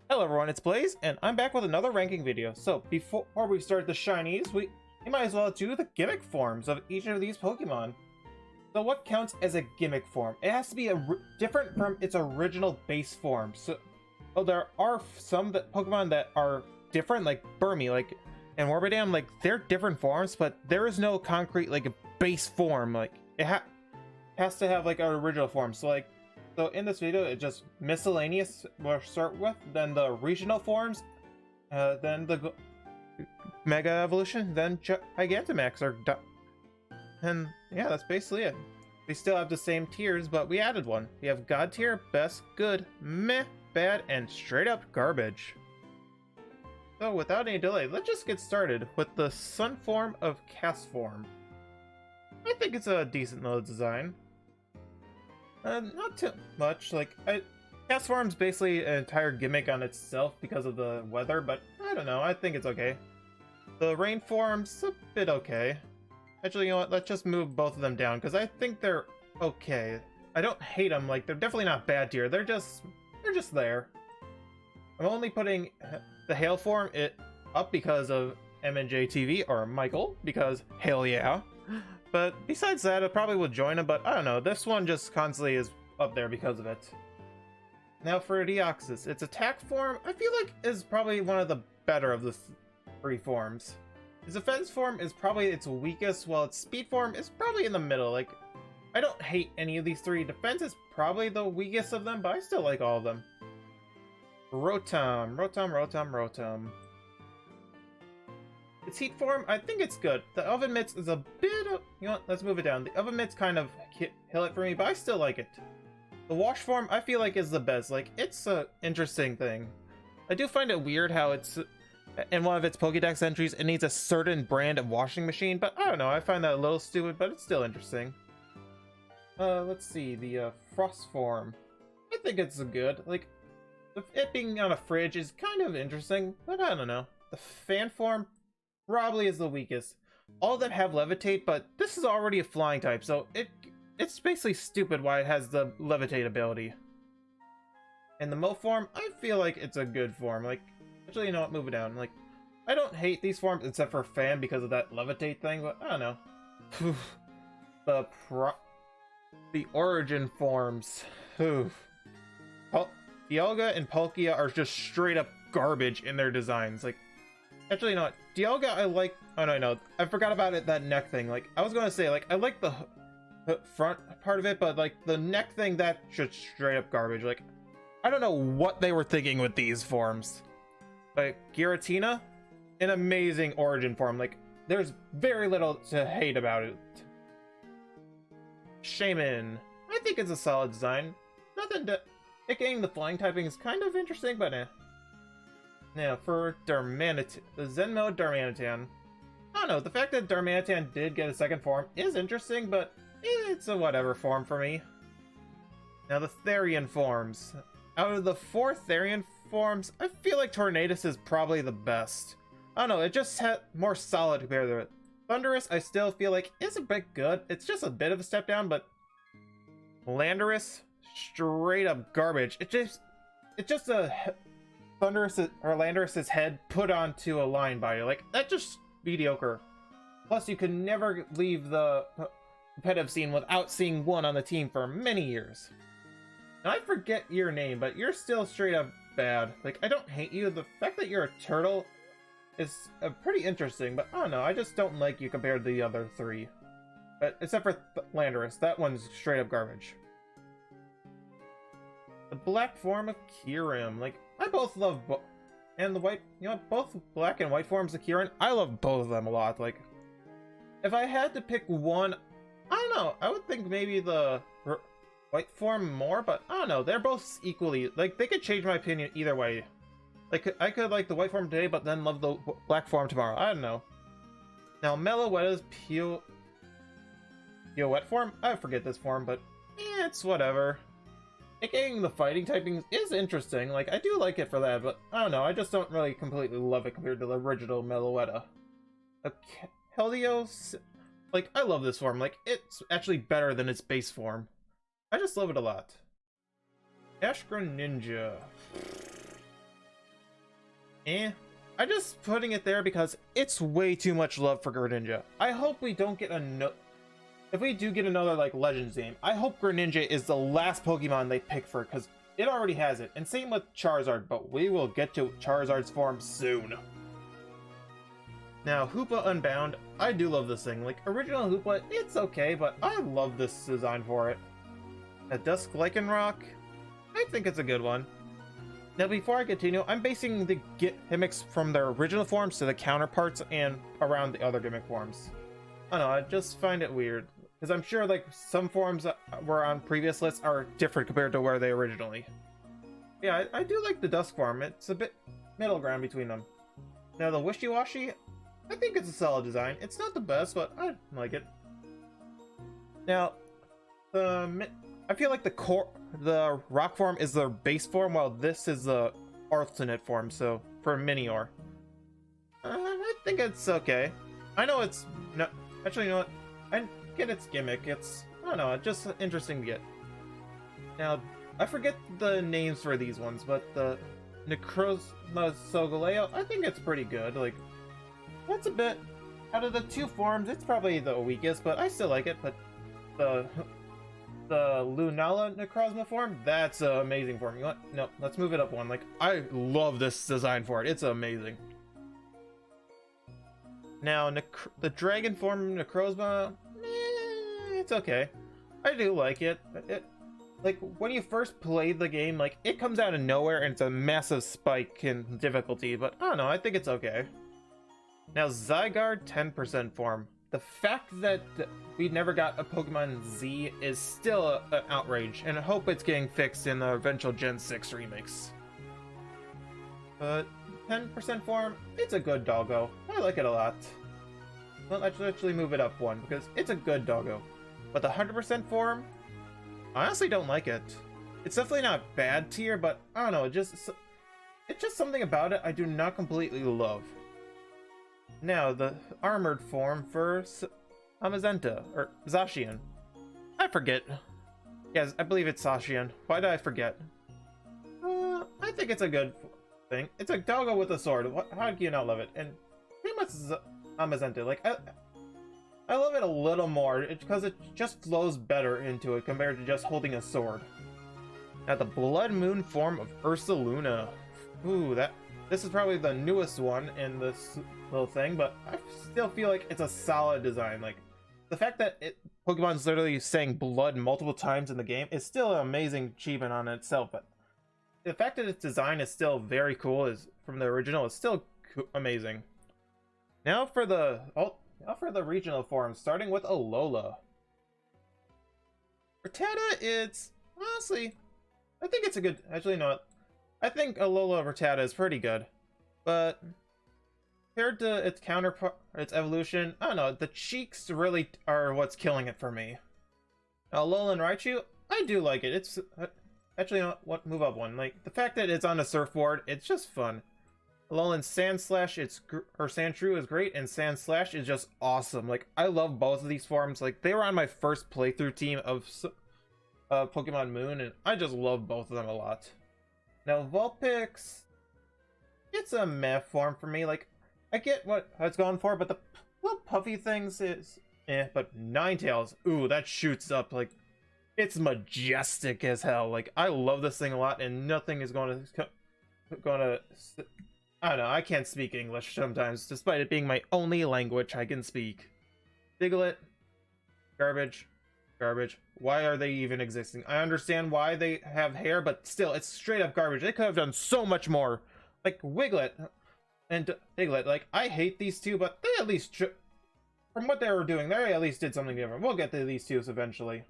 Hello everyone, it's Blaze, and I'm back with another ranking video. So before we start the shinies, we might as well do the gimmick forms of each of these Pokemon. So what counts as a gimmick form? It has to be different from its original base form. So there are some Pokemon that are different, like Burmy, and Warbidam, they're different forms, but there is no concrete a base form. It has to have an original form. So in this video, it's just miscellaneous we'll start with, then the regional forms, then the Mega Evolution, then Gigantamax, and yeah, that's basically it. We still have the same tiers, but we added one. We have God tier, best, good, meh, bad, and straight up garbage. So without any delay, let's just get started with the Sun form of Castform. I think it's a decent little design. Not too much. Castform's basically an entire gimmick on itself because of the weather, but I don't know, I think it's okay. The rain form's a bit okay. Actually, you know what, let's just move both of them down, because I think they're okay. I don't hate them, they're definitely not bad tier, they're just there. I'm only putting the Hail form up because of MNJ TV, or Michael, because hell yeah. But besides that, I probably would join him, but I don't know, this one just constantly is up there because of it. Now for Deoxys, its attack form, I feel like is probably one of the better of the three forms. Its defense form is probably its weakest, while its speed form is probably in the middle. I don't hate any of these three. Defense is probably the weakest of them, but I still like all of them. Rotom. Its heat form, I think it's good. The Oven Mitts is a bit of... You know what, let's move it down. The Oven Mitts kind of kill it for me, but I still like it. The Wash form, I feel like is the best. It's a interesting thing. I do find it weird how it's... In one of its Pokédex entries, it needs a certain brand of washing machine, but I don't know, I find that a little stupid, but it's still interesting. Let's see, the Frost form. I think it's good. It being on a fridge is kind of interesting, but I don't know. The Fan form probably is the weakest. All of them have Levitate, but this is already a flying type, so it's basically stupid why it has the Levitate ability. And the Mo form, I feel like it's a good form. Actually, you know what, move it down. I don't hate these forms except for Fan because of that Levitate thing, but I don't know. The Origin forms. Dialga and Palkia are just straight up garbage in their designs. Actually, you know what? Dialga, I like... Oh, no, I know. I forgot about it, that neck thing. I was gonna say, I like the front part of it, but, the neck thing, that's just straight up garbage. I don't know what they were thinking with these forms. Giratina, an amazing origin form. There's very little to hate about it. Shaman, I think it's a solid design. Nothing to... It getting the flying typing is kind of interesting, but eh. Now, for the Zenmo Darmanitan. I don't know, the fact that Darmanitan did get a second form is interesting, but it's a whatever form for me. Now, the Therian forms. Out of the four Therian forms, I feel like Tornadus is probably the best. I don't know, it just had more solid compared to it. Thundurus, I still feel like is a bit good. It's just a bit of a step down, but Landorus, straight up garbage. It's just a Thundurus or Landorus's head put onto a line by you. That's just mediocre. Plus, you can never leave the competitive scene without seeing one on the team for many years. Now, I forget your name, but you're still straight up bad. I don't hate you. The fact that you're a turtle is pretty interesting, but I don't know. I just don't like you compared to the other three. But except for Landorus, that one's straight up garbage. The black form of Kyurem, I both love and the white, you know what, both black and white forms of Kyurem, I love both of them a lot. If I had to pick one, I don't know, I would think maybe the white form more, but I don't know, they're both equally, they could change my opinion either way. I could like the white form today, but then love the black form tomorrow, I don't know. Now, Meloetta's Wet form, I forget this form, but it's whatever. Getting the fighting typing is interesting, I do like it for that, but I don't know, I just don't really completely love it compared to the original Meloetta. Helios, I love this form, it's actually better than its base form. I just love it a lot. Ash Greninja. Eh. I'm just putting it there because it's way too much love for Greninja. I hope we don't get if we do get another like Legends game, I hope Greninja is the last Pokemon they pick for, because it already has it. And same with Charizard, but we will get to Charizard's form soon. Now, Hoopa Unbound, I do love this thing. Like, original Hoopa, it's okay, but I love this design for it. A Dusk Lycanroc, I think it's a good one. Now, before I continue, I'm basing the gimmicks from their original forms to the counterparts and around the other gimmick forms. I don't know, I just find it weird, because I'm sure like some forms that were on previous lists are different compared to where they originally. Yeah, I do like the Dusk form. It's a bit middle ground between them. Now the Wishy-Washy, I think it's a solid design. It's not the best, but I like it. Now, I feel like the rock form is the base form, while this is the alternate form. So for Minior, I think it's okay. I know it's not. Actually, you know what? I get its gimmick. It's, I don't know, it's just interesting to get. Now, I forget the names for these ones, but the Necrozma, I think it's pretty good. Like, that's a bit, out of the two forms, it's probably the weakest, but I still like it. But the Lunala Necrozma form, that's an amazing form. You know what? No, let's move it up one. Like, I love this design for it. It's amazing. Now, the dragon form Necrozma, it's okay. I do like it. Like, when you first play the game, like, it comes out of nowhere and it's a massive spike in difficulty, but I don't know, I think it's okay. Now, Zygarde 10% form. The fact that we never got a Pokemon Z is still an outrage, and I hope it's getting fixed in the eventual Gen 6 remix. But 10% form, it's a good doggo. I like it a lot. Well, let's actually move it up one, because it's a good doggo. But the 100% form, I honestly don't like it. It's definitely not bad tier, but I don't know, it's just something about it I do not completely love. Now, the armored form for Amazenta, or Zacian. I forget. Yes, I believe it's Zacian. Why did I forget? I think it's a good thing. It's a doggo with a sword. How do you not love it? And pretty much Amazenta. Like, I love it a little more because it just flows better into it compared to just holding a sword. Now, the Blood Moon form of Ursaluna. Ooh, this is probably the newest one in this little thing, but I still feel like it's a solid design. Like, the fact that Pokemon's literally saying blood multiple times in the game is still an amazing achievement on itself, but the fact that its design is still very cool from the original is still amazing. Now for the regional forms, starting with Alola. Rattata, it's honestly, I think it's a good. Actually, no, I think Alola Rattata is pretty good, but compared to its counterpart, its evolution, I don't know. The cheeks really are what's killing it for me. Now, Alolan Raichu, I do like it. It's actually, what, move up one. Like, the fact that it's on a surfboard, it's just fun. Alolan Sandslash, her Sandshrew is great, and Sandslash is just awesome. Like, I love both of these forms. Like, they were on my first playthrough team of Pokemon Moon, and I just love both of them a lot. Now, Vulpix, it's a meh form for me. Like, I get what it's going for, but the little puffy things is but Ninetales, ooh, that shoots up. Like, it's majestic as hell. Like, I love this thing a lot, and nothing is going to I don't know, I can't speak English sometimes, despite it being my only language I can speak. Diglett, garbage. Why are they even existing? I understand why they have hair, but still, it's straight up garbage. They could have done so much more. Like, Wiglet and Diglett, like, I hate these two, but they at least, from what they were doing, they at least did something different. We'll get to these two eventually.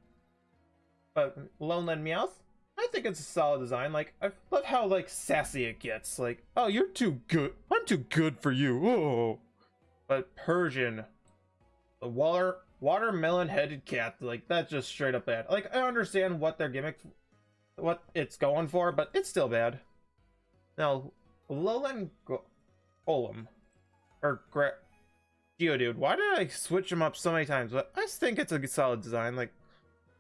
But Lowland Meowth, I think it's a solid design. Like, I love how, like, sassy it gets. Like, oh, you're too good. I'm too good for you. Oh. But Persian, the watermelon-headed cat, like, that's just straight up bad. Like, I understand what their gimmick, what it's going for, but it's still bad. Now, Lowland Golem, or Geodude. Why did I switch them up so many times? But I just think it's a solid design. Like,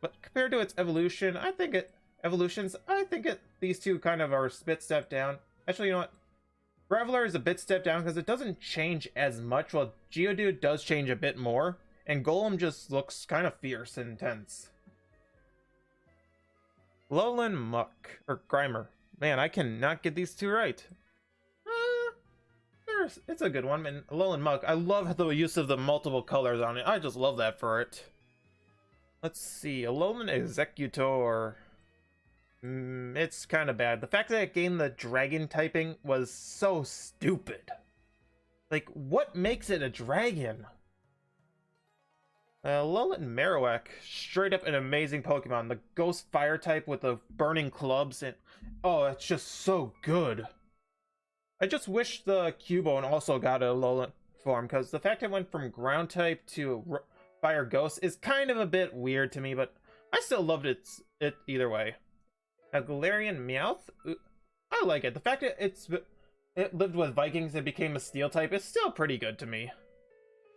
but compared to its evolution, I think these two kind of are a spit step down. Actually, you know what? Graveler is a bit stepped down because it doesn't change as much, while Geodude does change a bit more, and Golem just looks kind of fierce and intense. Lowland Muck, or Grimer. Man, I cannot get these two right. It's a good one. And Lowland Muck, I love the use of the multiple colors on it. I just love that for it. Let's see, Alolan Executor. It's kind of bad. The fact that it gained the dragon typing was so stupid. Like, what makes it a dragon? Alolan Marowak, straight up an amazing Pokemon. The Ghost Fire type with the burning clubs, and oh, it's just so good. I just wish the Cubone also got a Alolan form, because the fact it went from ground type to Fire Ghost is kind of a bit weird to me, but I still loved it either way. A Galarian Meowth, I like it. The fact that it lived with Vikings and became a Steel type is still pretty good to me.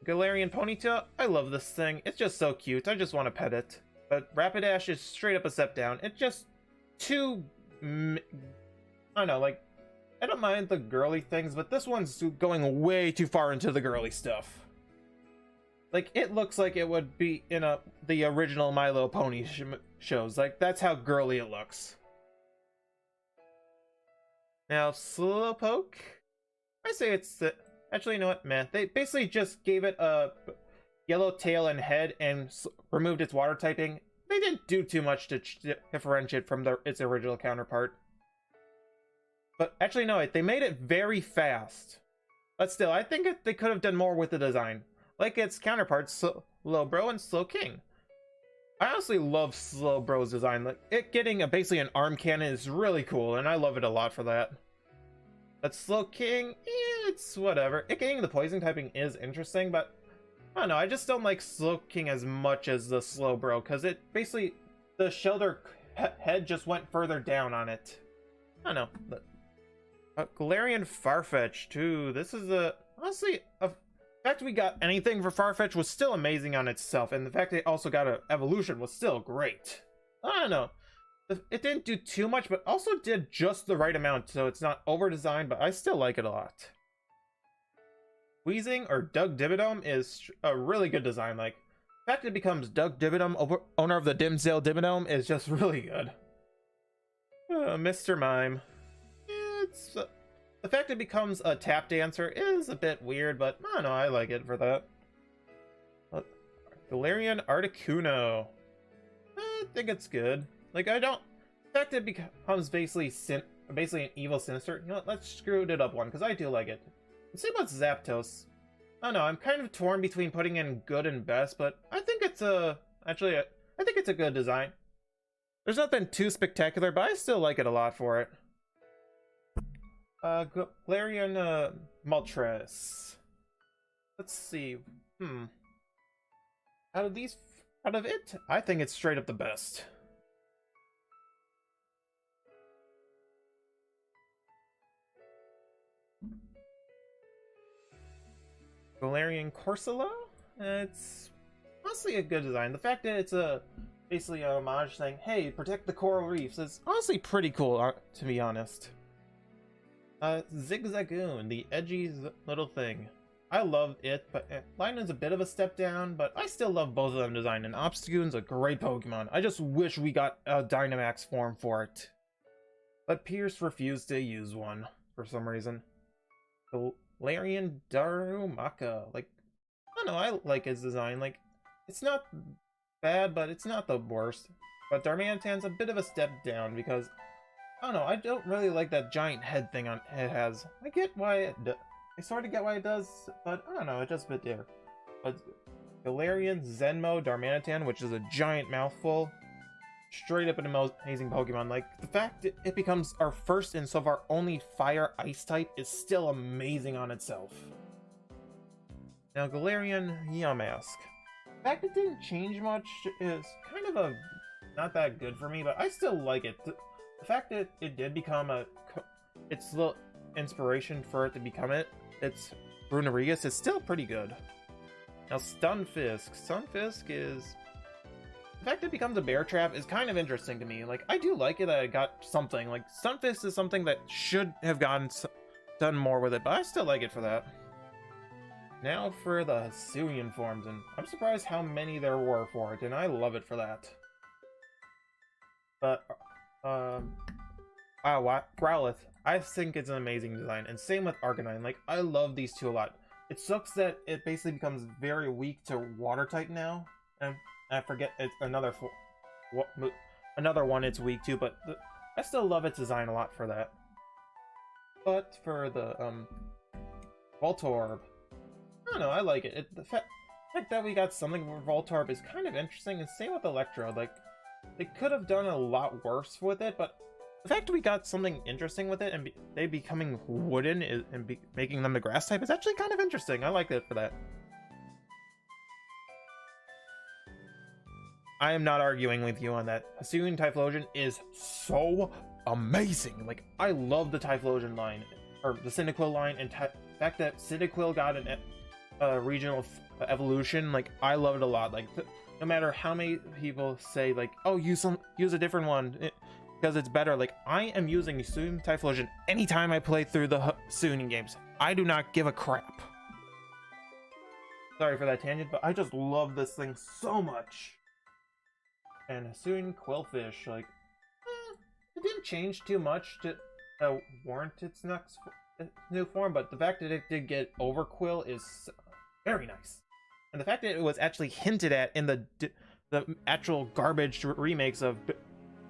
Galarian Ponytail, I love this thing. It's just so cute. I just want to pet it. But Rapidash is straight up a step down. It's just too... I don't know, like, I don't mind the girly things, but this one's going way too far into the girly stuff. Like, it looks like it would be in the original My Little Pony shows. Like, that's how girly it looks. Now, Slowpoke, I say it's... Actually, you know what, man? They basically just gave it a yellow tail and head and removed its water typing. They didn't do too much to differentiate from its original counterpart. But actually, no, they made it very fast. But still, I think they could have done more with the design. Like its counterparts, Slowbro and Slowking. I honestly love Slowbro's design. Like, it getting basically an arm cannon is really cool, and I love it a lot for that. But Slowking, it's whatever. It getting the poison typing is interesting, but I don't know. I just don't like Slowking as much as the Slowbro, because it basically, the shoulder head just went further down on it. I don't know. But Galarian Farfetch, too. This is honestly, the fact we got anything for Farfetch was still amazing on itself, and the fact it also got an evolution was still great. I don't know. It didn't do too much, but also did just the right amount, so it's not over-designed, but I still like it a lot. Wheezing, or Doug Dimmadome, is a really good design. Like, the fact it becomes Doug Dimmadome, owner of the Dimsdale Dimmadome, is just really good. Mr. Mime. It's... the fact it becomes a tap dancer is a bit weird, but I don't know, I like it for that. Galarian Articuno. I think it's good. Like, I don't... the fact it becomes basically an evil Sinister, you know what, let's screw it up one, because I do like it. Let's see about Zapdos. I don't know, I'm kind of torn between putting in good and best, but I think it's actually, I think it's a good design. There's nothing too spectacular, but I still like it a lot for it. Galarian Moltres. Let's see. Out of it, I think it's straight up the best. Galarian Corsola? It's honestly a good design. The fact that it's basically a homage saying, hey, protect the coral reefs, is honestly pretty cool, to be honest. Zigzagoon, the edgy little thing. I love it, but Lionel's a bit of a step down, but I still love both of them design, and Obstagoon's a great Pokemon. I just wish we got a Dynamax form for it. But Pierce refused to use one, for some reason. Galarian Darumaka, like, I don't know, I like his design. Like, it's not bad, but it's not the worst. But Darmanitan's a bit of a step down, because I don't know, I don't really like that giant head thing it has. I get why I sort of get why it does, but I don't know, it's just a bit there. But Galarian Zenmo Darmanitan, which is a giant mouthful, straight up an amazing Pokemon. Like, the fact that it becomes our first and so far only fire ice type is still amazing on itself. Now, Galarian Yamask. The fact it didn't change much is kind of not that good for me, but I still like it. The fact that it did become its little inspiration for it to become its Brunerigus is still pretty good. Now, Stunfisk. Stunfisk is... the fact it becomes a bear trap is kind of interesting to me. Like, I do like it that it got something. Like, Stunfisk is something that should have gotten done more with it, but I still like it for that. Now for the Hisuian forms, and I'm surprised how many there were for it, and I love it for that. But, wow, Growlithe, I think it's an amazing design, and same with Arcanine. Like, I love these two a lot. It sucks that it basically becomes very weak to water type now, and I forget it's another one it's weak to, but I still love its design a lot for that. But for the Voltorb, I don't know, I like it. The fact that we got something for Voltorb is kind of interesting, and same with Electro. Like, they could have done a lot worse with it, but the fact we got something interesting with it and they becoming wooden and making them the grass type is actually kind of interesting. I like it for that. I am not arguing with you on that. Hisuian Typhlosion is so amazing. Like, I love the Typhlosion line, or the Cyndaquil line, and the fact that Cyndaquil got an regional evolution, like, I love it a lot. Like, no matter how many people say, like, oh, use a different one because it's better, like, I am using Hisuian Typhlosion anytime I play through the Hisuian games. I do not give a crap. Sorry for that tangent, but I just love this thing so much. And Hisuian Quillfish, like, it didn't change too much to warrant its next new form, but the fact that it did get Overquill is very nice. And the fact that it was actually hinted at in the actual garbage remakes of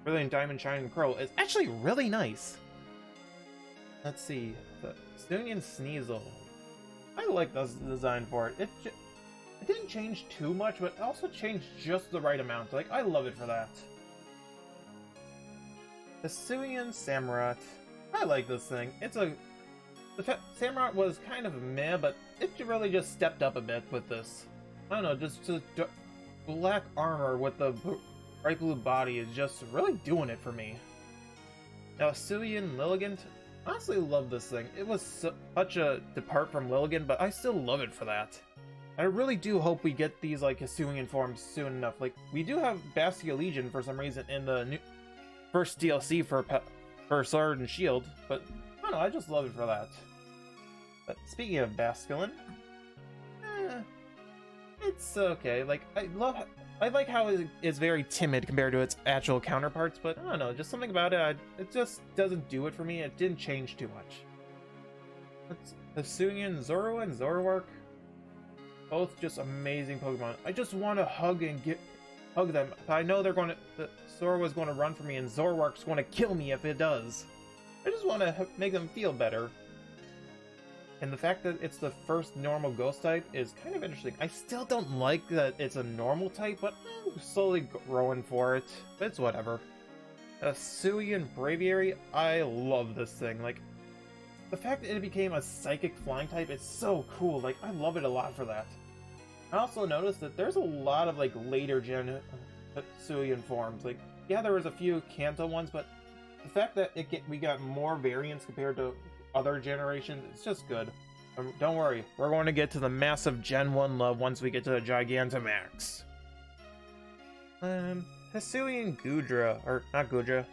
Brilliant Diamond, Shining Pearl is actually really nice. Let's see, the Hisuian Sneasel. I like the design for it. It didn't change too much, but it also changed just the right amount. Like, I love it for that. The Hisuian Samurott. I like this thing. The Samurott was kind of meh, but it really just stepped up a bit with this. I don't know, just the black armor with the bright blue body is just really doing it for me. Now, Hisuian Lilligant. Honestly love this thing. It was such a depart from Lilligant, but I still love it for that. I really do hope we get these, like, Hisuian forms soon enough. Like, we do have Bastia Legion for some reason in the first DLC for Sword and Shield, but I don't know, I just love it for that. But speaking of Basculin, it's okay. Like, I like how it is very timid compared to its actual counterparts, but I don't know, just something about it, it just doesn't do it for me. It didn't change too much. It's Hisuian Zoro and Zoroark. Both just amazing Pokemon. I just want to hug them. I know Zoro is going to run for me and Zoroark's going to kill me if it does. I just want to make them feel better. And the fact that it's the first normal ghost type is kind of interesting. I still don't like that it's a normal type, but I'm slowly growing for it. But it's whatever. Hisuian Braviary, I love this thing. Like, the fact that it became a psychic flying type is so cool. Like, I love it a lot for that. I also noticed that there's a lot of, like, later gen Hisuian forms. Like, yeah, there was a few Kanto ones, but the fact that we got more variants compared to other generations, it's just good. Don't worry, we're going to get to the massive Gen 1 love once we get to the Gigantamax. Hisuian Goodra, or not Goodra,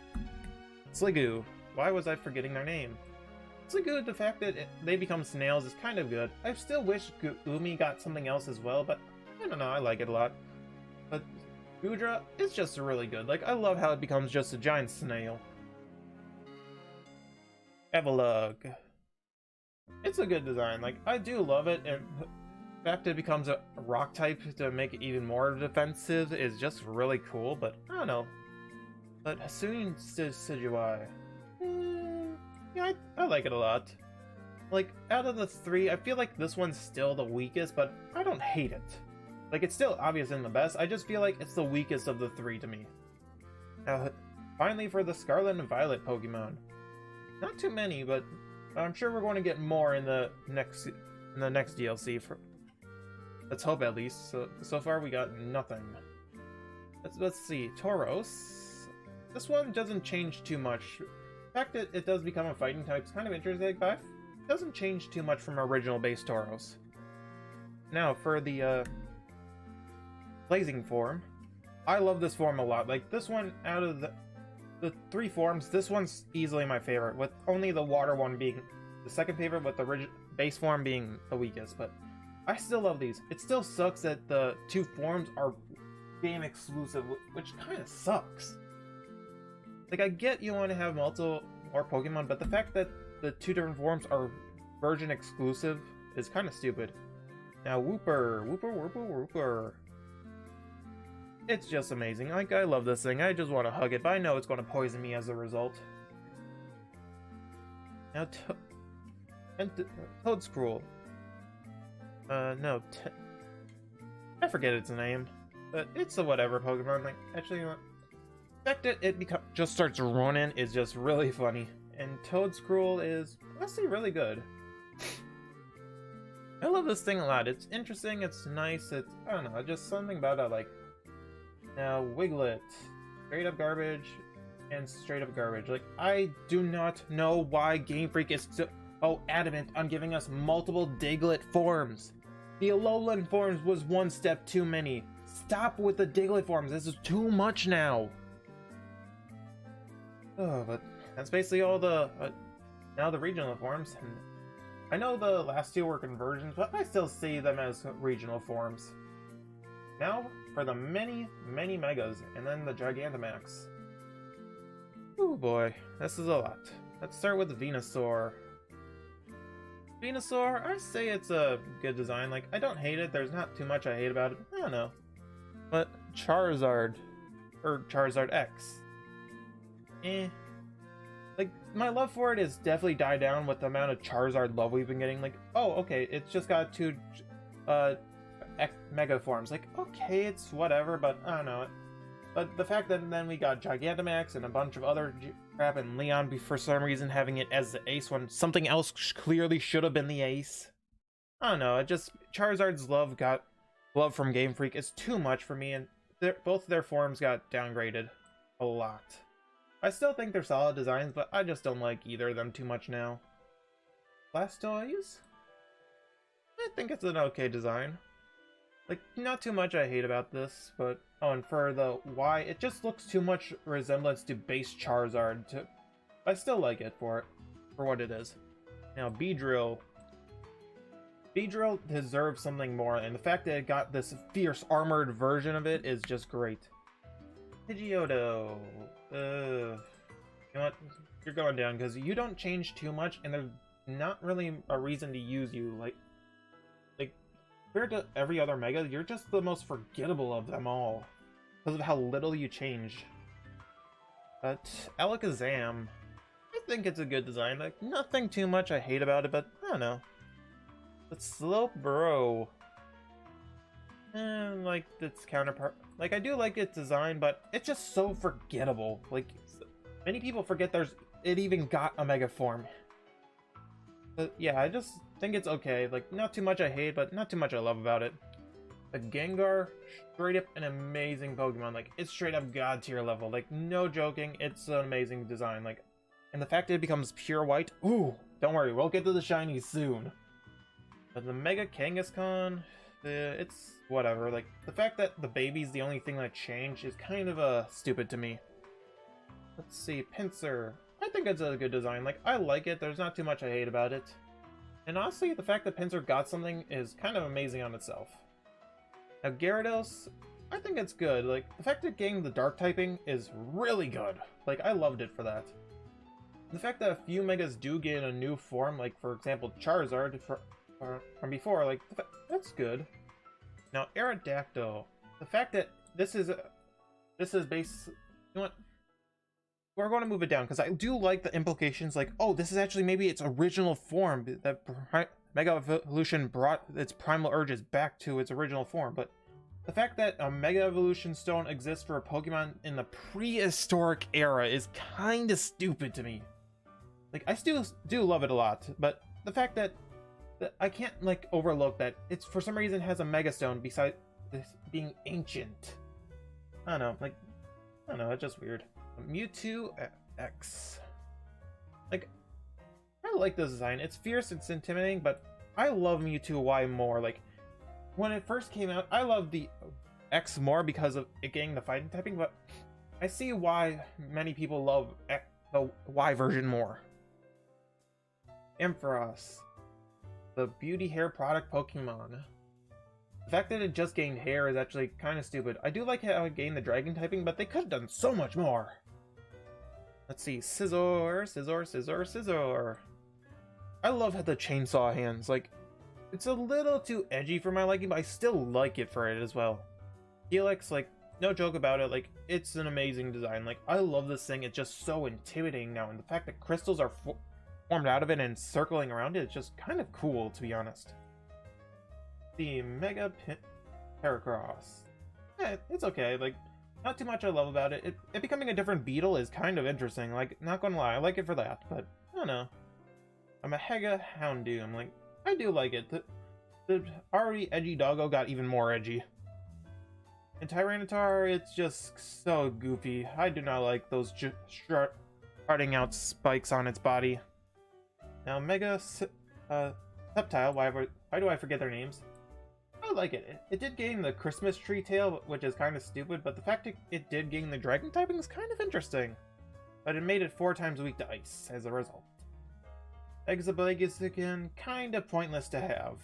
Sliggoo. Why was I forgetting their name? Sliggoo, the fact that they become snails is kind of good. I still wish Umi got something else as well, but I don't know, I like it a lot. But Goodra is just really good. Like, I love how it becomes just a giant snail. Evolug. It's a good design. Like, I do love it, and the fact that it becomes a rock type to make it even more defensive is just really cool, but I don't know. But Hisuian Decidueye. Yeah, I like it a lot. Like, out of the three, I feel like this one's still the weakest, but I don't hate it. Like, it's still obviously the best, I just feel like it's the weakest of the three to me. Now, finally for the Scarlet and Violet Pokemon. Not too many, but I'm sure we're going to get more in the next DLC. Let's hope at least. So far we got nothing. Let's see. Tauros. This one doesn't change too much. The fact that it does become a fighting type is kind of interesting, but it doesn't change too much from original base Tauros. Now for the Blazing form. I love this form a lot. Like, this one, out of the three forms, this one's easily my favorite, with only the water one being the second favorite, with the base form being the weakest, but I still love these. It still sucks that the two forms are game exclusive, which kind of sucks. Like, I get you want to have more Pokemon, but the fact that the two different forms are version exclusive is kind of stupid. Now, Wooper. It's just amazing. Like, I love this thing. I just want to hug it, but I know it's going to poison me as a result. Now, Toedscruel. No, I forget its name, but it's a whatever Pokemon. Like, actually, the fact that it just starts running is just really funny. And Toedscruel is honestly really good. I love this thing a lot. It's interesting, it's nice, it's, I don't know, just something about it, like. Now, Wiglet. Straight up garbage and straight up garbage. Like, I do not know why Game Freak is so adamant on giving us multiple Diglett forms. The Alolan forms was one step too many. Stop with the Diglett forms. This is too much now. Oh, but that's basically all the now the regional forms. And I know the last two were conversions, but I still see them as regional forms. Now for the many Megas, and then the Gigantamax. Oh boy, this is a lot. Let's start with Venusaur. Venusaur, I say it's a good design. Like, I don't hate it. There's not too much I hate about it. I don't know. But Charizard, or Charizard X. Like, my love for it has definitely died down with the amount of Charizard love we've been getting. Like, oh, okay, it's just got two Mega forms. Like, okay, it's whatever, but I don't know. But the fact that then we got Gigantamax and a bunch of other crap, and Leon for some reason having it as the ace when something else clearly should have been the ace. I don't know, it just, Charizard's love from Game Freak is too much for me, and both their forms got downgraded a lot. I still think they're solid designs, but I just don't like either of them too much now. Blastoise? I think it's an okay design. Like, not too much I hate about this, but... Oh, and for the Y, it just looks too much resemblance to base Charizard. I still like it for what it is. Now, Beedrill. Beedrill deserves something more, and the fact that it got this fierce armored version of it is just great. Pidgeotto. You know what? You're going down, because you don't change too much, and there's not really a reason to use you. Like compared to every other Mega, you're just the most forgettable of them all, because of how little you change. But Alakazam, I think it's a good design. Like, nothing too much I hate about it, but I don't know. But Slowbro, like its counterpart. Like, I do like its design, but it's just so forgettable. Like, many people forget it even got a Mega form. But yeah, I just think it's okay. Like, not too much I hate, but not too much I love about it. A Gengar, straight up an amazing Pokemon. Like, it's straight up God tier level. Like, no joking, it's an amazing design. Like, and the fact that it becomes pure white, ooh, don't worry, we'll get to the shiny soon. But the Mega Kangaskhan, it's whatever. Like, the fact that the baby's the only thing that changed is kind of stupid to me. Let's see, Pinsir. I think it's a good design. Like, I like it. There's not too much I hate about it. And honestly, the fact that Pinsir got something is kind of amazing on itself. Now, Gyarados, I think it's good. Like, the fact that getting the Dark typing is really good. Like, I loved it for that. The fact that a few Megas do get a new form, like, for example, Charizard from before, like, that's good. Now, Aerodactyl, the fact that this is based... You know what? We're going to move it down, because I do like the implications, like, oh, this is actually maybe its original form, that Mega Evolution brought its primal urges back to its original form, but the fact that a Mega Evolution Stone exists for a Pokemon in the prehistoric era is kind of stupid to me. Like, I still do love it a lot, but the fact that I can't, like, overlook that it's, for some reason, has a Mega Stone besides this being ancient. I don't know, like, I don't know, it's just weird. Mewtwo X. Like, I like this design. It's fierce, it's intimidating, but I love Mewtwo Y more. Like, when it first came out, I loved the X more because of it getting the fighting typing, but I see why many people love the Y version more. Ampharos, the beauty hair product Pokemon. The fact that it just gained hair is actually kind of stupid. I do like how it gained the dragon typing, but they could have done so much more. Let's see, Scizor. I love how the chainsaw hands, like, it's a little too edgy for my liking, but I still like it for it as well. Helix, like, no joke about it, like, it's an amazing design. Like, I love this thing, it's just so intimidating now, and the fact that crystals are formed out of it and circling around it is just kind of cool, to be honest. The Mega Heracross. Yeah, it's okay, like, not too much I love about it. It becoming a different beetle is kind of interesting, like, not gonna lie, I like it for that, but, I don't know. I'm a Hega Houndoom, like, I do like it. The already edgy doggo got even more edgy. And Tyranitar, it's just so goofy. I do not like those starting out spikes on its body. Now, Mega Sceptile, why do I forget their names? I like it. It did gain the Christmas tree tail, which is kind of stupid, but the fact it did gain the dragon typing is kind of interesting. But it made it 4 times weak to ice as a result. Exablade is again kind of pointless to have.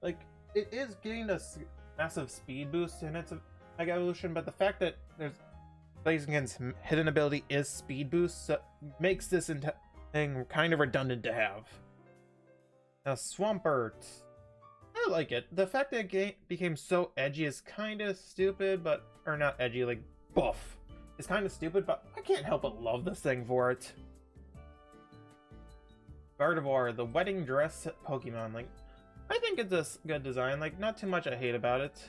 Like, it is gained a massive speed boost in its Mega Evolution, but the fact that there's Blaziken's hidden ability is speed boost makes this thing kind of redundant to have. Now, Swampert. I like it. The fact that it became so edgy is kind of stupid, but... Or not edgy, like, buff. It's kind of stupid, but I can't help but love this thing for it. Gardevoir, the wedding dress Pokemon. Like, I think it's a good design. Like, not too much I hate about it.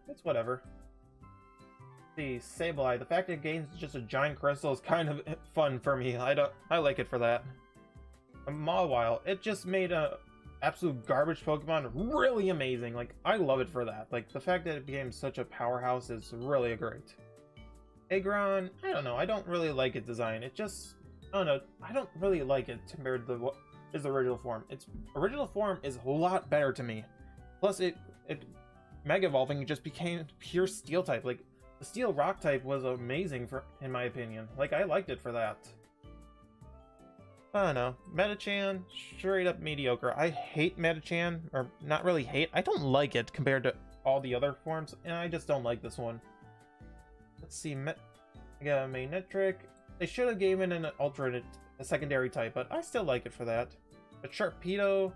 It's whatever. The Sableye, the fact it gains just a giant crystal is kind of fun for me. I like it for that. A Mawile, it just made a absolute garbage Pokemon really amazing. Like, I love it for that. Like, the fact that it became such a powerhouse is really great. Aggron, I don't know. I don't really like its design. It just... I don't know, I don't really like it compared to what is the original form. Its original form is a lot better to me. Plus, it Mega Evolving just became pure Steel type. Like, the Steel Rock type was amazing in my opinion. Like, I liked it for that. I don't know, Metachan, straight up mediocre. I hate Metachan, or not really hate. I don't like it compared to all the other forms, and I just don't like this one. Let's see, Mega Magnetric. They should have given an alternate, a secondary type, but I still like it for that. But Sharpedo,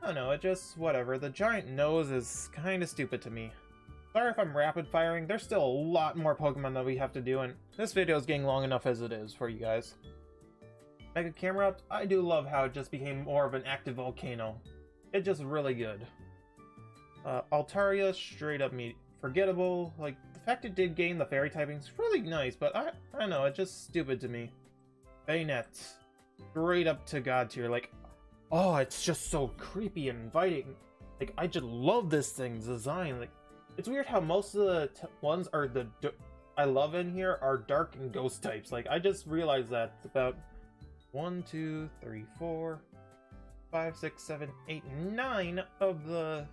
I don't know, it just, whatever. The giant nose is kind of stupid to me. Sorry if I'm rapid firing, there's still a lot more Pokemon that we have to do, and this video is getting long enough as it is for you guys. Mega Camerupt, I do love how it just became more of an active volcano. It's just really good. Altaria, straight up forgettable. Like, the fact it did gain the fairy typing is really nice, but I don't know, it's just stupid to me. Bayonet, straight up to God tier. Like, oh, it's just so creepy and inviting. Like, I just love this thing's design. Like, it's weird how most of the ones are I love in here are dark and ghost types. Like, I just realized that about 1, 2, 3, 4, 5, 6, 7, 8, 9 of the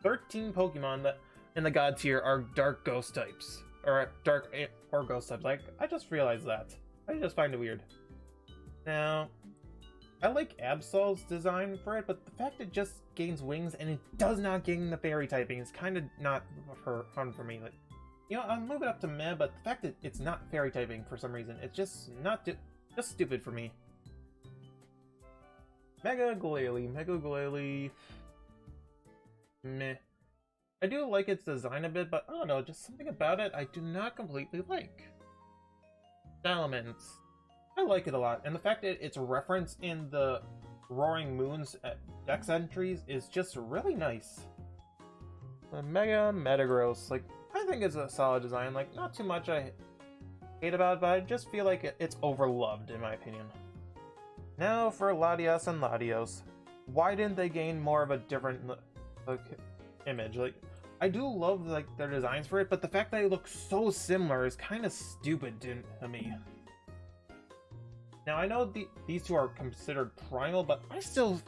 13 Pokemon that in the God tier are dark ghost types. Or dark or ghost types. Like, I just realized that. I just find it weird. Now, I like Absol's design for it, but the fact it just gains wings and it does not gain the fairy typing is kind of not fun for me. Like, you know, I'll move it up to meh, but the fact that it's not fairy typing for some reason, it's just not just stupid for me. Mega Glalie, meh. I do like its design a bit, but I don't know, just something about it I do not completely like. Salamence, I like it a lot, and the fact that it's referenced in the Roaring Moon's Dex entries is just really nice. Mega Metagross, like, I think it's a solid design. Like, not too much I hate about it, but I just feel like it's overloved in my opinion. Now for Latias and Latios. Why didn't they gain more of a different image? Like, I do love like their designs for it, but the fact that they look so similar is kind of stupid to me. Now I know these two are considered primal, but I still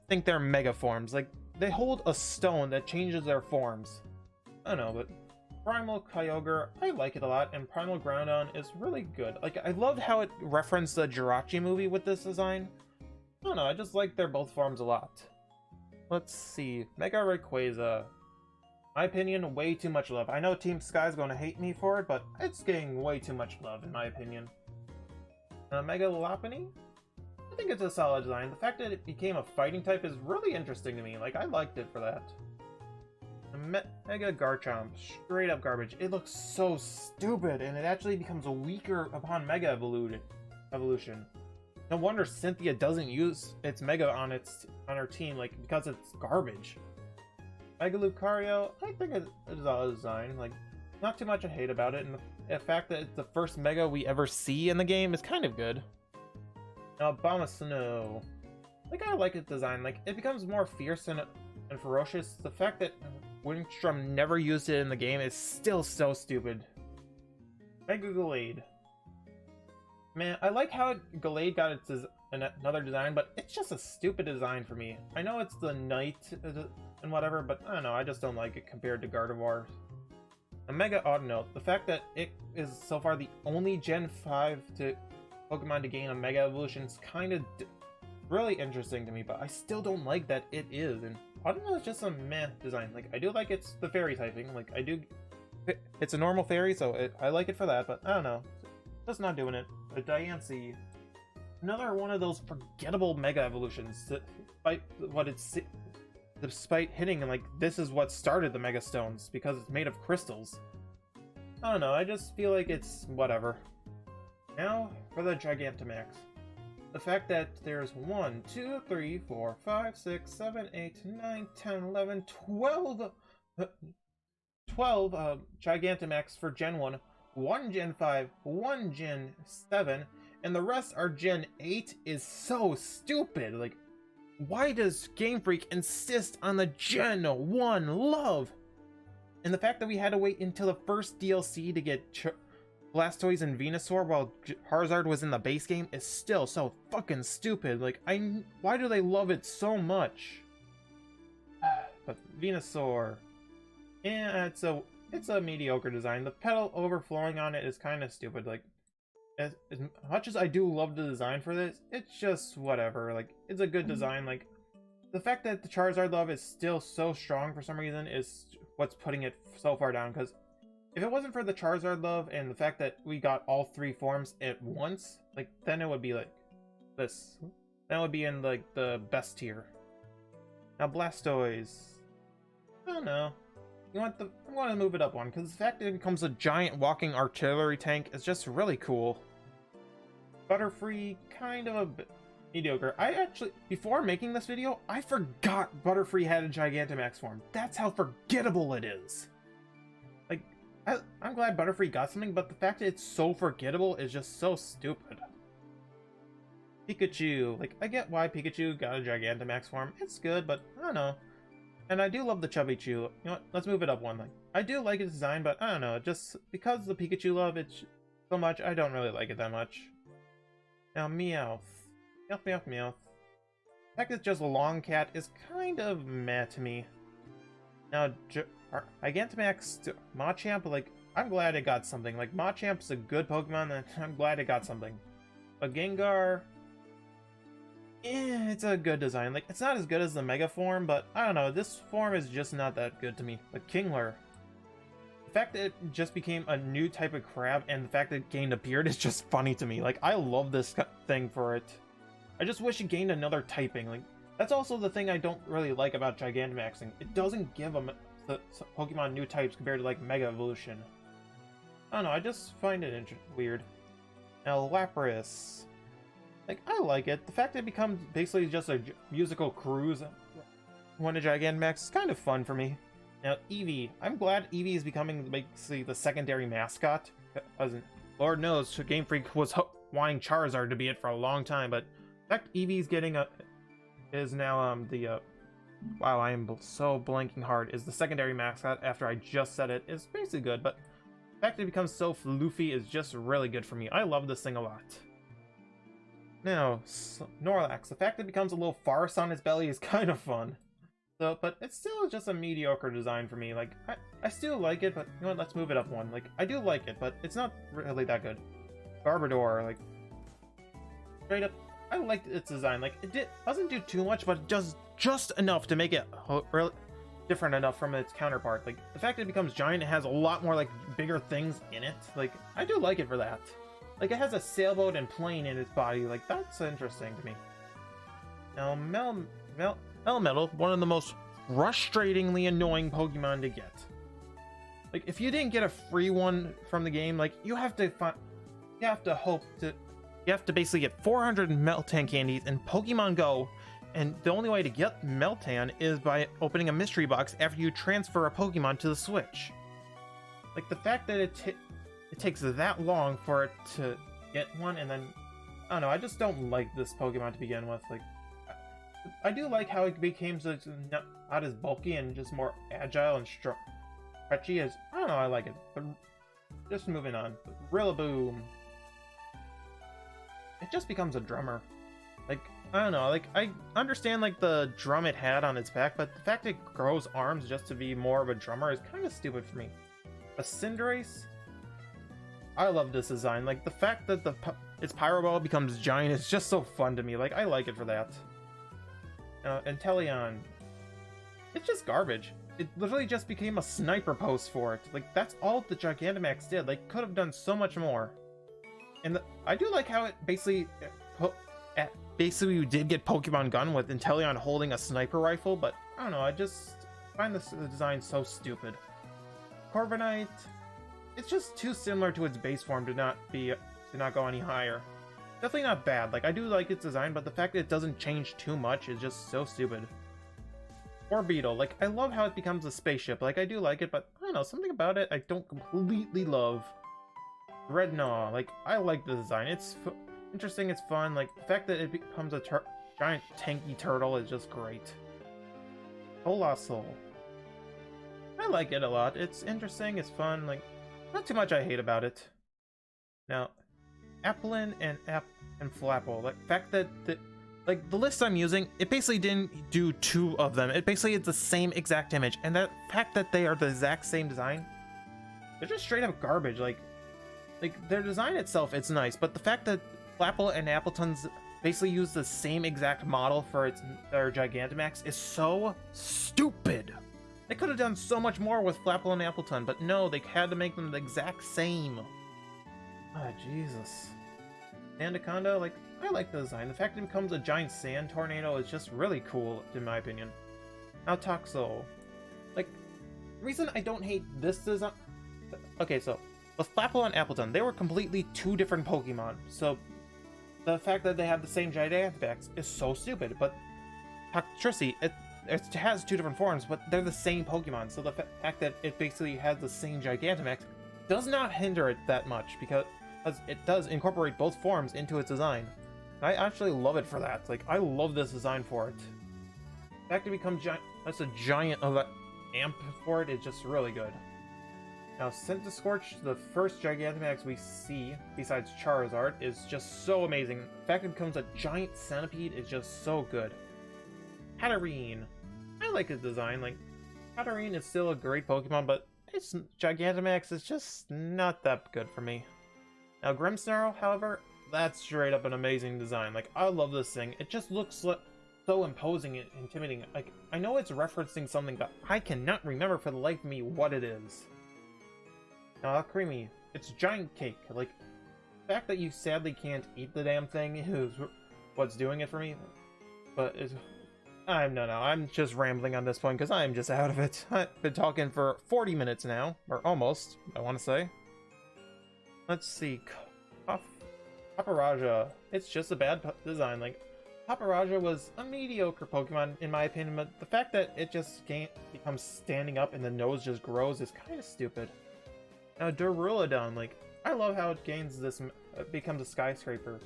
think they're mega forms. Like, they hold a stone that changes their forms. I don't know, but Primal Kyogre, I like it a lot, and Primal Groudon is really good. Like, I loved how it referenced the Jirachi movie with this design. I don't know, I just like their both forms a lot. Let's see, Mega Rayquaza. My opinion, way too much love. I know Team Sky's going to hate me for it, but it's getting way too much love in my opinion. Mega Lopunny? I think it's a solid design. The fact that it became a fighting type is really interesting to me. Like, I liked it for that. Mega Garchomp, straight up garbage. It looks so stupid, and it actually becomes weaker upon Mega Evolution. No wonder Cynthia doesn't use its Mega on her team, like, because it's garbage. Mega Lucario, I think it's a design. Like, not too much to hate about it, and the fact that it's the first Mega we ever see in the game is kind of good. Now, Abomasnow. Like, I like its design. Like, it becomes more fierce and ferocious. The fact that Wingstrom never used it in the game is still so stupid. Mega Gallade. Man, I like how Gallade got its another design, but it's just a stupid design for me. I know it's the knight and whatever, but I don't know, I just don't like it compared to Gardevoir. A Mega Audinote. The fact that it is so far the only Gen 5 Pokemon to gain a Mega Evolution is kind of really interesting to me, but I still don't like that it is. And Audinote is just a meh design. Like, I do like it's the fairy typing. Like, it's a normal fairy, so I like it for that, but I don't know. Just not doing it. A Diancie. Another one of those forgettable Mega Evolutions. Despite hitting, and like, this is what started the Mega Stones, because it's made of crystals. I don't know, I just feel like it's whatever. Now, for the Gigantamax. The fact that there's 1, 2, 3, 4, 5, 6, 7, 8, 9, 10, 11, 12 Gigantamax for Gen 1, 1 Gen 5, 1 Gen 7, and the rest are Gen 8 is so stupid. Like, why does Game Freak insist on the Gen 1 love? And the fact that we had to wait until the first DLC to get Blastoise and Venusaur while Charizard was in the base game is still so fucking stupid. Like, why do they love it so much? But Venusaur, yeah, it's a mediocre design. The petal overflowing on it is kind of stupid. Like, as much as I do love the design for this, it's just whatever. Like, it's a good design. Like, the fact that the Charizard love is still so strong for some reason is what's putting it so far down, because if it wasn't for the Charizard love and the fact that we got all 3 forms at once, like, then it would be like this. That would be in like the best tier. Now Blastoise, I don't know. You know what? I'm going to move it up one, because the fact that it becomes a giant walking artillery tank is just really cool. Butterfree, kind of a bit mediocre. I actually, before making this video, I forgot Butterfree had a Gigantamax form. That's how forgettable it is. Like, I'm glad Butterfree got something, but the fact that it's so forgettable is just so stupid. Pikachu. Like, I get why Pikachu got a Gigantamax form. It's good, but I don't know. And I do love the Chubby Chew. You know what? Let's move it up one. Like, I do like its design, but I don't know. Just because the Pikachu love it so much, I don't really like it that much. Now, Meowth. Meowth. The fact that it's just a long cat is kind of meh to me. Now, Gigantamax Machamp, like, I'm glad it got something. Like, Machamp's a good Pokemon, and I'm glad it got something. But Gengar, it's a good design. Like, it's not as good as the Mega form, but I don't know, this form is just not that good to me. But Kingler, the fact that it just became a new type of crab, and the fact that it gained a beard is just funny to me. Like, I love this thing for it. I just wish it gained another typing. Like, that's also the thing I don't really like about Gigantamaxing. It doesn't give them the Pokemon new types compared to, like, Mega Evolution. I don't know, I just find it weird. Now, Lapras. Like, I like it. The fact that it becomes basically just a musical cruise when a Gigantamax is kind of fun for me. Now, Eevee. I'm glad Eevee is becoming basically the secondary mascot. Lord knows, Game Freak was wanting Charizard to be it for a long time, but the fact Eevee's getting is now wow, I am so blanking hard, is the secondary mascot after I just said it, is basically good, but the fact that it becomes so floofy is just really good for me. I love this thing a lot. Now, Snorlax. The fact that it becomes a little farce on its belly is kind of fun. So, but it's still just a mediocre design for me. Like, I still like it, but you know what, let's move it up one. Like, I do like it, but it's not really that good. Garbodor, like, straight up, I liked its design. Like, doesn't do too much, but it does just enough to make it really different enough from its counterpart. Like, the fact that it becomes giant, it has a lot more, like, bigger things in it. Like, I do like it for that. Like, it has a sailboat and plane in its body. Like, that's interesting to me. Now, Melmetal, one of the most frustratingly annoying Pokemon to get. Like, if you didn't get a free one from the game, like, you have to basically get 400 Meltan candies in Pokemon Go, and the only way to get Meltan is by opening a mystery box after you transfer a Pokemon to the Switch. Like, the fact that it takes that long for it to get one, and then, I don't know, I just don't like this Pokemon to begin with. Like, I do like how it became so it's not as bulky and just more agile and stretchy as, I don't know, I like it. But just moving on. Rillaboom. It just becomes a drummer. Like, I don't know, like, I understand, like, the drum it had on its back, but the fact it grows arms just to be more of a drummer is kind of stupid for me. A Cinderace? I love this design. Like, the fact that its Pyro Ball becomes giant is just so fun to me. Like, I like it for that. Inteleon. It's just garbage. It literally just became a sniper post for it. Like, that's all the Gigantamax did. Like, could have done so much more. And I do like how it basically you did get Pokemon Gun with Inteleon holding a sniper rifle, but I don't know, I just find this design so stupid. Corviknight, it's just too similar to its base form to not go any higher. Definitely not bad. Like, I do like its design, but the fact that it doesn't change too much is just so stupid. Orbeetle, like, I love how it becomes a spaceship. Like, I do like it, but I don't know, something about it I don't completely love. Dreadnought, like, I like the design. It's interesting, it's fun. Like, the fact that it becomes a giant tanky turtle is just great. Coalossal. I like it a lot. It's interesting, it's fun. Like, not too much I hate about it. Now, Applin and Flapple. Like, the fact that the list I'm using, it basically didn't do two of them. It basically is the same exact image, and the fact that they are the exact same design, they're just straight up garbage. Like their design itself, it's nice, but the fact that Flapple and Appletons basically use the same exact model for their Gigantamax is so stupid. They could have done so much more with Flapple and Appleton, but no, they had to make them the exact same. Ah, Jesus. Anaconda, like, I like the design. The fact it becomes a giant sand tornado is just really cool, in my opinion. Now, Toxel. Like, the reason I don't hate this design... Okay, so, with Flapple and Appleton, they were completely two different Pokemon, so the fact that they have the same Gigantamax is so stupid, but Toxtricity, it has two different forms, but they're the same Pokemon, so the fact that it basically has the same Gigantamax does not hinder it that much, because it does incorporate both forms into its design. And I actually love it for that. Like, I love this design for it. The fact it becomes giant, that's a giant of an amp for it, is just really good. Now, Scorch, the first Gigantamax we see, besides Charizard, is just so amazing. The fact it becomes a giant centipede is just so good. Hatterene. I like its design. Like, Hatterene is still a great Pokemon, but its Gigantamax is just not that good for me. Now, Grimmsnarl, however, that's straight up an amazing design. Like, I love this thing. It just looks so imposing and intimidating. Like, I know it's referencing something, but I cannot remember for the life of me what it is. Now, Creamy, it's giant cake. Like, the fact that you sadly can't eat the damn thing is what's doing it for me. But I'm just rambling on this point because I'm just out of it. I've been talking for 40 minutes now, or almost, I want to say. Let's see, Paparaja. It's just a bad design. Like, Paparaja was a mediocre Pokemon in my opinion, but the fact that it just becomes standing up and the nose just grows is kind of stupid. Now, Duraludon, like, I love how it gains this, becomes a skyscraper,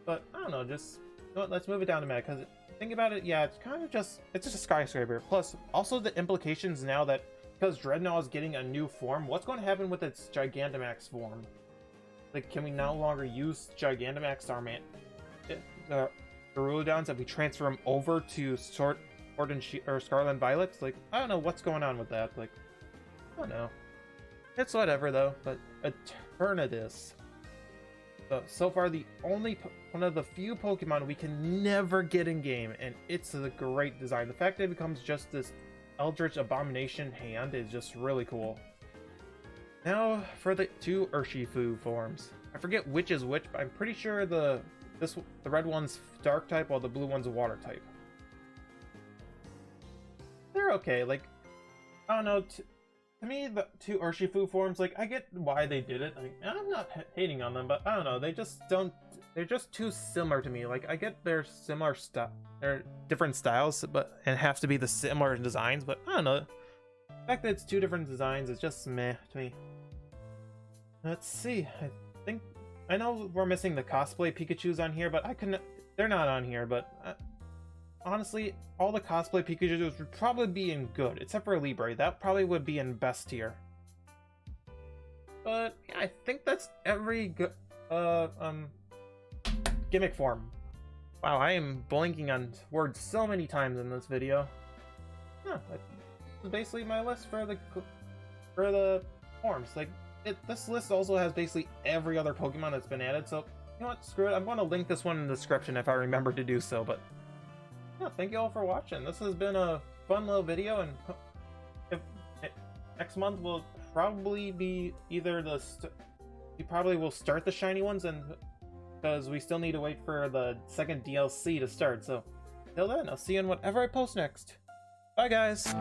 but I don't know, just, you know what, let's move it down to meta, because think about it, yeah, it's kind of just, it's just a skyscraper. Plus, also the implications now that, because Dreadnought is getting a new form, what's going to happen with its Gigantamax form? Like, can we no longer use Gigantamax Duraludons if we transfer them over to or Scarlet and Violet. Like, I don't know what's going on with that. Like, I don't know. It's whatever though. But Eternatus. So far, the only one of the few Pokemon we can never get in game, and it's a great design. The fact that it becomes just this Eldritch Abomination hand is just really cool. Now for the 2 Urshifu forms. I forget which is which, but I'm pretty sure the red one's Dark type, while the blue one's Water type. They're okay. Like, I don't know. To me, the 2 Urshifu forms, like, I get why they did it. Like, I'm not hating on them, but I don't know. They just don't. They're just too similar to me. Like, I get they're similar stuff. They're different styles, but and have to be the similar designs. But I don't know. The fact that it's 2 different designs is just meh to me. Let's see. I know we're missing the cosplay Pikachus on here, but I couldn't. They're not on here, but. Honestly, all the cosplay Pikachus would probably be in good, except for Libre. That probably would be in best tier. But yeah, I think that's every gimmick form. Wow, I am blanking on words so many times in this video. Yeah, that's basically my list for the forms. Like, this list also has basically every other Pokemon that's been added. So you know what? Screw it. I'm going to link this one in the description if I remember to do so. But yeah, thank you all for watching. This has been a fun little video, and next month will probably be either we probably will start the shiny ones, and because we still need to wait for the second DLC to start. So till then, I'll see you in whatever I post next. Bye guys.